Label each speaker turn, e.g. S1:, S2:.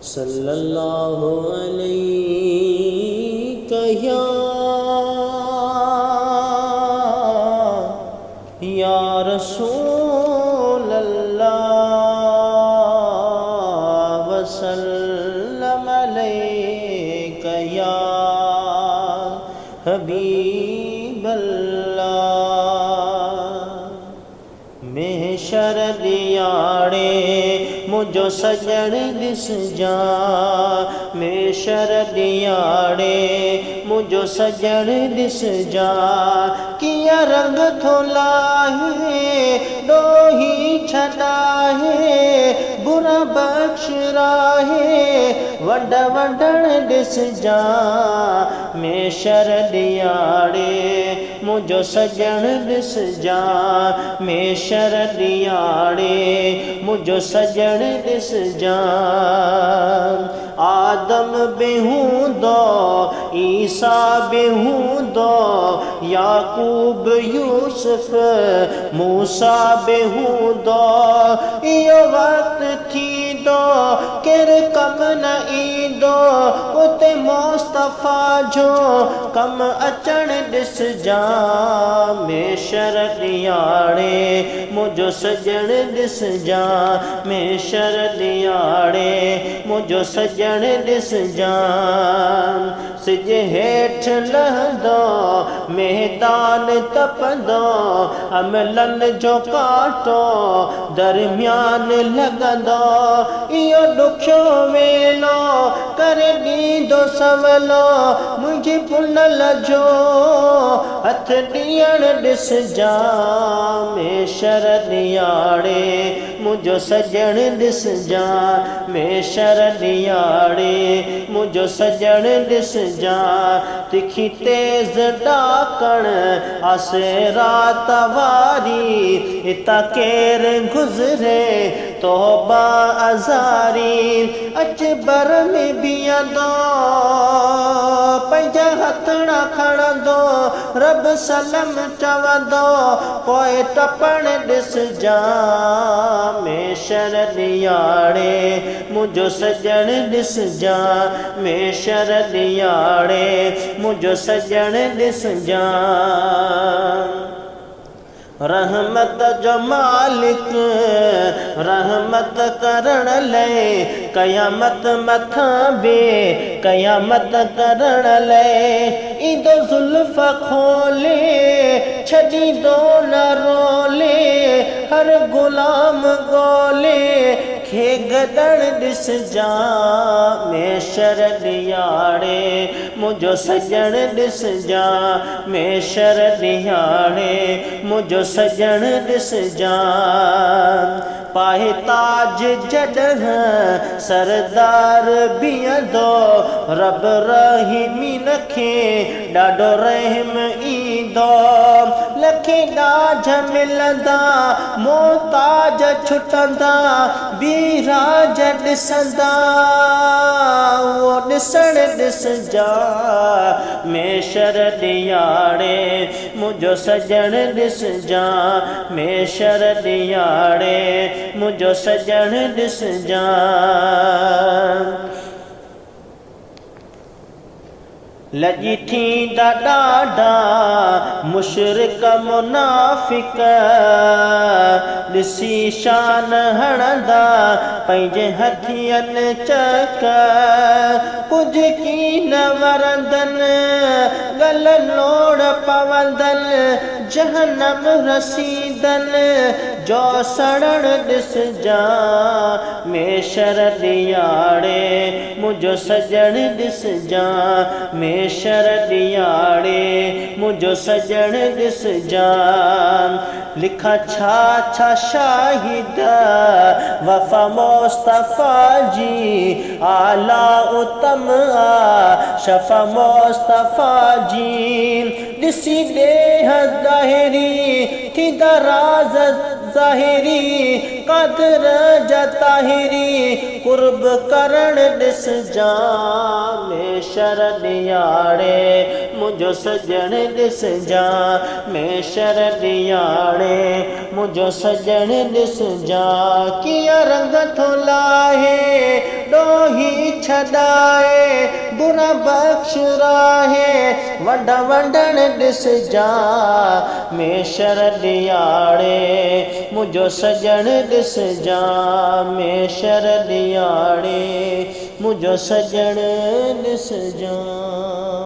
S1: सल्लल्लाहु अलैहि या रसूल अल्लाह वसल्लम अलैका या हबीब अल्लाह। महशर दियाड़े मुझो सजण दिस जा, महशर दियाड़े मुझो सजण दिस जा। किया रंग थो लाहे डोही छॾाहे, बुरा बख्श राहे वॾ वॾण ॾिस जा। महशर दियाड़े मुझो सजण ॾिस जा, महशर दियाड़े मुझो सजण ॾिस जा। आदम बि हूंदो, ईसा बि हूंदो, याकूब यूसुफ मूसा बि हूंदो। इहो वक़्तु थींदो केरु कम न ईंदो, उते मुस्तफ़ा जो कम अचण ॾिस जा। महशर दियाड़े मुझो सजण ॾिस जा, महशर दियाड़े मुझो सजण ॾिस जा। सिज हेठि लहंदो मैदान तपंदो, अमलनि जो कांटो दरमियान लॻंदो। इहो ॾुखियो वेलो करे ॾींदो सवलो, मुंहिंजी पुनल जो हथ ॾियण ॾिस जा। महशर दियाड़े मुझो सजण ॾिस जा, महशर दियाड़े मुझो सजण ॾिस जा। तिखी तेज़ ॾाकण आसे रात वारी, इतां केरु गुज़रे तौबा अज़ारी। अचबर में बीहंदो पंहिंजा हथड़ा खणंदो, रब सलम चवंदो पोइ टपण ॾिस जा। महशर दियाड़े मुझो सजण ॾिस जा, महशर दियाड़े मुझो सजण ॾिस जा। रहमत जो मालिक रहमत करण लाइ क़यामत मथां बे क़यामत करण लाइ ईंदो ज़ुल्फ़ खोले, छॾींदो न रोले, हर गुलाम ॻोल्हे खे गॾण ॾिस जा। महशर दियाड़े मुझो सजण ॾिस जा, महशर दियाड़े मुझो सजण ॾिस जा। पाए ताज जॾहिं सरदार बीहंदो, रब रहीमीन खे ॾाढो रहम ईंदो। लखे ॾाज मिलंदा मोहताज छुटंदा, बीराज ॾिसंदा उहो ॾिसण ॾिस जा। महशर दियाड़े मुझो सजण ॾिस जा, महशर दियाड़े मुझो सजण ॾिस जा। लॼी थींदा ॾाढा मुशरिक मुनाफ़िक, ॾिसी शान हणंदा पंहिंजे हथियनि चक। कुझु की न वरंदनि गल लोड़ पवंदनि, जहनम रसीदनि जो सड़ण ॾिस जा। महशर दियाड़े मुझो सजण ॾिस जा, महशर दियाड़े मुझो सजण ॾिस जा। लिखा छा छा शाहिद वफ़ा मुस्तफ़ा जी, आला उत्तम शफ़ा मुस्तफ़ा जी। ॾिसी ॾेह ज़ाहिरी थींदा राज़ ज़ाहिरी, क़द्र जा ताहिरी कुर्ब करण ॾिस जा। महशर दियाड़े मुझो सजण ॾिस जा में शर ॾियाड़े मुझो सजण ॾिस जा कीअं रंग थो लाहे ॾोही छॾाए बुरा बख़्श राहे वॾा वॾण ॾिस जा में शर ॾियाड़े मुझो सजण ॾिस जा में शर ॾियाड़े मुझो सजण ॾिस जा।